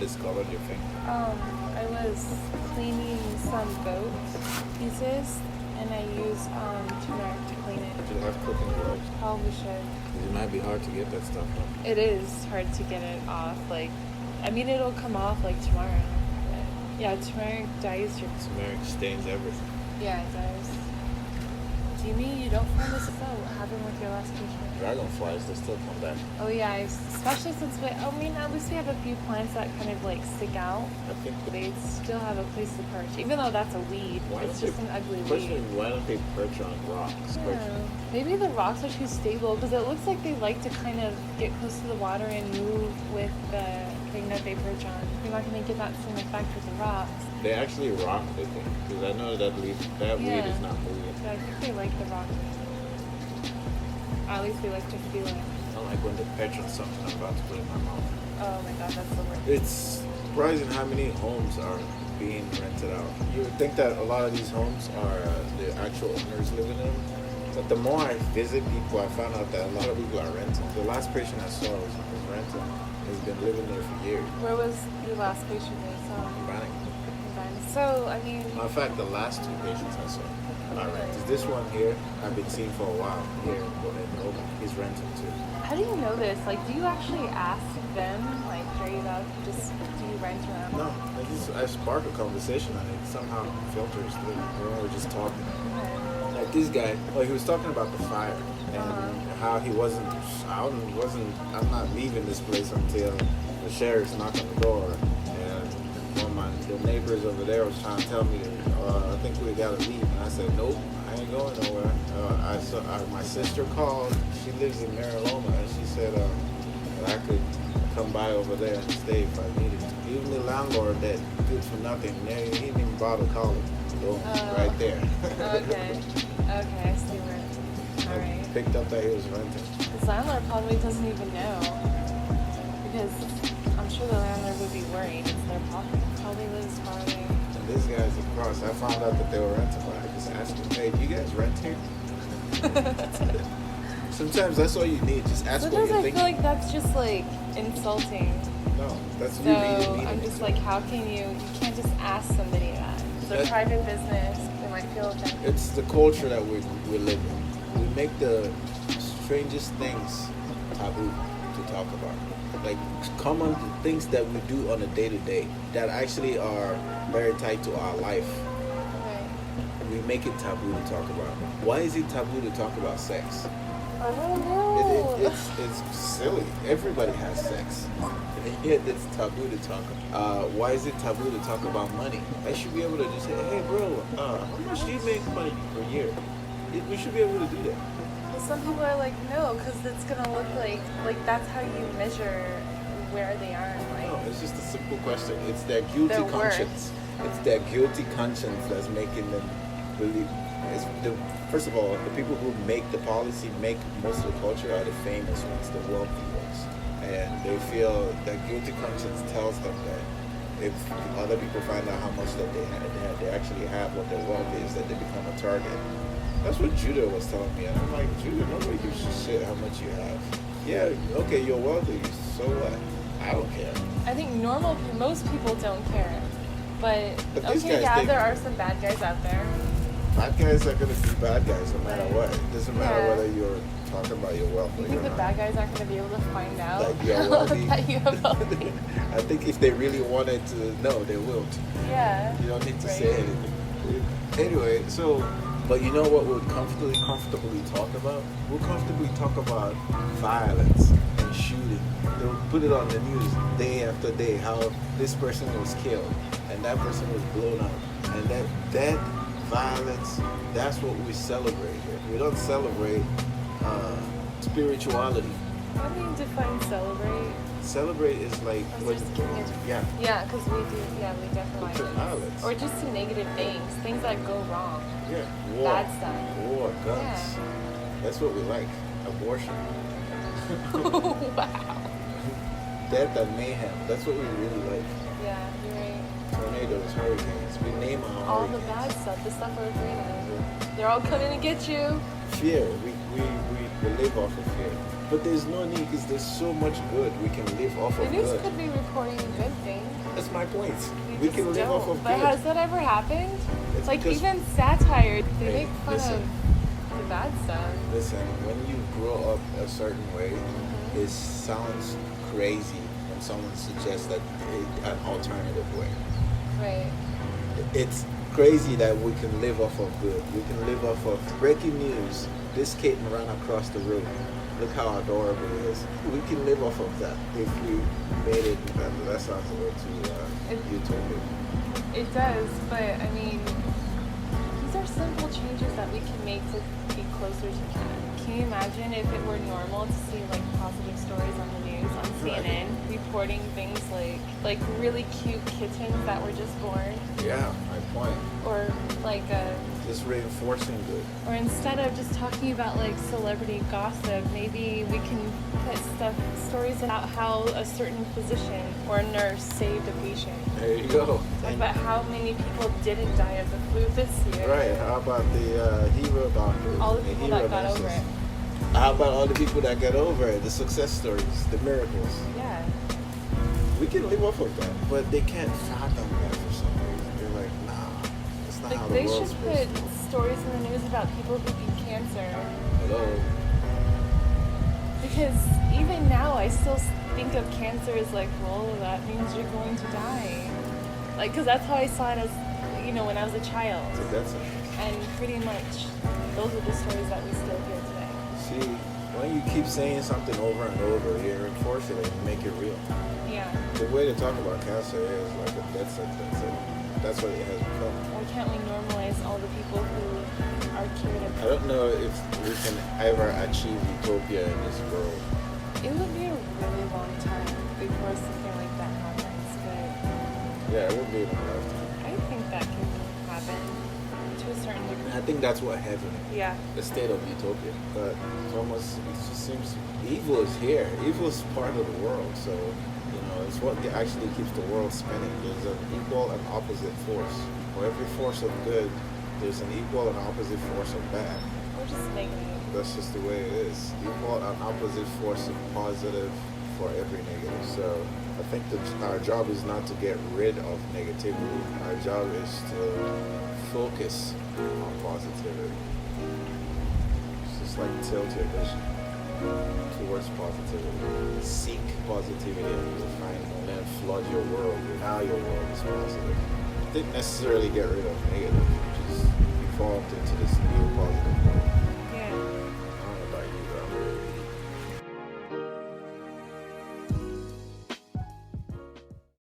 discolored your finger? I was cleaning some goat pieces, and I used turmeric to clean it. Do you have cooking gloves? Probably should. It might be hard to get that stuff off. It is hard to get it off. Like, I mean, it'll come off like tomorrow. But yeah, turmeric dyes your. Turmeric stains everything. Yeah, it does. Do you mean you don't find this out? What happened with your last patient? Dragonflies, they still come back. Oh yeah, especially since I mean, at least we have a few plants that kind of like stick out. I think They still have a place to perch, even though that's a weed. It's just an ugly weed. Why don't they perch on rocks? Yeah. Maybe the rocks are too stable because it looks like they like to kind of get close to the water and move with the thing that they perch on. You're not going to get that same effect with the rocks. They actually rock, I think, because I know that weed is not moving. Yeah, I think they like the rock. At least they like to feel it. I don't like when they perch on something I'm about to put in my mouth. Oh my god, that's the worst. It's surprising how many homes are being rented out. You would think that a lot of these homes are the actual owners living in them. But the more I visit people, I found out that a lot of people are renting. The last patient I saw was renting. He's been living there for years. Where was your last patient that you saw? Banning. So, I mean... In fact, the last two patients I saw are renting. This one here, I've been seeing for a while here in Oakland. He's renting too. How do you know this? Like, do you actually ask them, like, straight up, just, do you rent around? No, I spark a conversation and it somehow filters through. We're just talking. Okay. Like this guy, he was talking about the fire and how he I'm not leaving this place until the sheriff's knock on the door. And the neighbors over there was trying to tell me that I think we gotta leave, and I said nope, I ain't going nowhere. My sister called. She lives in Maryland, and she said that I could come by over there and stay if I needed to. Even the landlord that good for nothing, he didn't even bother calling. Boom, right there. Okay, I see where. All right. Picked up that he was renting. This landlord probably doesn't even know, because I'm sure the landlord would be worried. It's their property. Probably lives far away. And this guy's across. I found out that they were renting, but I just asked them, hey, do you guys rent here? Sometimes that's all you need. Just ask Sometimes what you I think. feel like that's just like insulting. No, that's So you mean I'm just like, how can you can't just ask somebody that. It's a private business. They might feel offended. It's the culture that we live in. We make the strangest things taboo to talk about. Like common things that we do on a day-to-day that actually are very tied to our life. Right. We make it taboo to talk about. Why is it taboo to talk about sex? I don't know. It's silly. Everybody has sex. And yet it's taboo to talk about. Why is it taboo to talk about money? I should be able to just say, hey bro, how much do you make money per year? We should be able to do that. Well, some people are like, no, because it's gonna look like that's how you measure where they are in life. No, it's just a simple question. It's their guilty Their conscience. It's their guilty conscience that's making them believe. First of all, the people who make the policy, make most of the culture are the famous ones, the wealthy ones. And they feel that guilty conscience tells them that if other people find out how much that they actually have, what their wealth is, that they become a target. That's what Judah was telling me. And I'm like, Judah, nobody gives a shit how much you have. Yeah, okay, you're wealthy, so what? I don't care. I think most people don't care. But okay, there are some bad guys out there. Bad guys are going to be bad guys no matter what. It doesn't matter whether you're talking about your wealth or you think the bad guys aren't going to be able to find out that you're wealthy? that you are wealthy? I think if they really wanted to know, they will. Yeah. You don't need to say anything. Anyway, but you know what we'll comfortably talk about? We'll comfortably talk about violence and shooting. They'll put it on the news day after day how this person was killed and that person was blown up. And that violence, that's what we celebrate here. We don't celebrate spirituality. How do you define celebrate? Celebrate is like Yeah, because we definitely violence. Or just some negative things that go wrong. Yeah, bad stuff. War, guns. Yeah. That's what we like. Abortion. Wow. Death and mayhem. That's what we really like. Yeah, you're right. Tornadoes, hurricanes. We name all the bad stuff, the stuff we're afraid of. They're all coming to get you. Fear. We live off of fear. But there's no need because there's so much good we can live off of. The news good. could be reporting good things. my point. We We just can live off don't. of But good. has that ever happened? It's Like because- even satire, they Hey, make fun listen. of the bad stuff. Listen, when you grow up a certain way, Mhm. it sounds crazy when someone suggests that an alternative way. Right. It's crazy that we can live off of good. We can live off of breaking news. This kitten ran across the room. Look how adorable it is. We can live off of that if we made it. That sounds a little too utopic. It does, but I mean, these are simple changes that we can make to be closer to cat. Can you imagine if it were normal to see like positive stories on the news on Right. CNN reporting things like really cute kittens that were just born, Yeah, my point. or like Just reinforcing good. or instead of just talking about like celebrity gossip, maybe we can put stories about how a certain physician or nurse saved a patient. There you go. Talk about how many people didn't die of the flu this year. Right. How about the hero doctors? All the and people hero that got over nurses? it. How about all the people that got over it? The success stories, the miracles. Yeah. We can live off of that, but they can't fathom that for some reason. They're like, nah, that's not how Like the they world's should supposed put to. stories in the news about people who beat cancer. Hello. Because even now I still think of cancer as like, well, that means you're going to die. Like, because that's how I saw it as, when I was a child. So that's it. And pretty much those are the stories that we still hear today. See, when you keep saying something over and over, you reinforce it and you make it real. Yeah. The way to talk about cancer is like a death sentence. That's what it has become. Why can't we normalize all the people who are cured of I don't know if we can ever achieve utopia in this world. It would be a really long time before something like that happens, but Yeah, it would be in a lifetime. I think that can happen to a certain And degree. I think that's what heaven is. Yeah. The state of utopia. But it's almost, it just seems evil is here. Evil is part of the world. So, it's what actually keeps the world spinning. There's an equal and opposite force. For every force of good, there's an equal and opposite force of bad. Or just negative. That's just the way it is. Equal and opposite force of positive for every negative. So I think that our job is not to get rid of negativity. Our job is to focus on positivity. It's just like tilt your vision towards positivity. Seek positivity and you'll find it. And then flood your world. Now your world is positive. Didn't necessarily get rid of negative. Just evolved into this new positive world.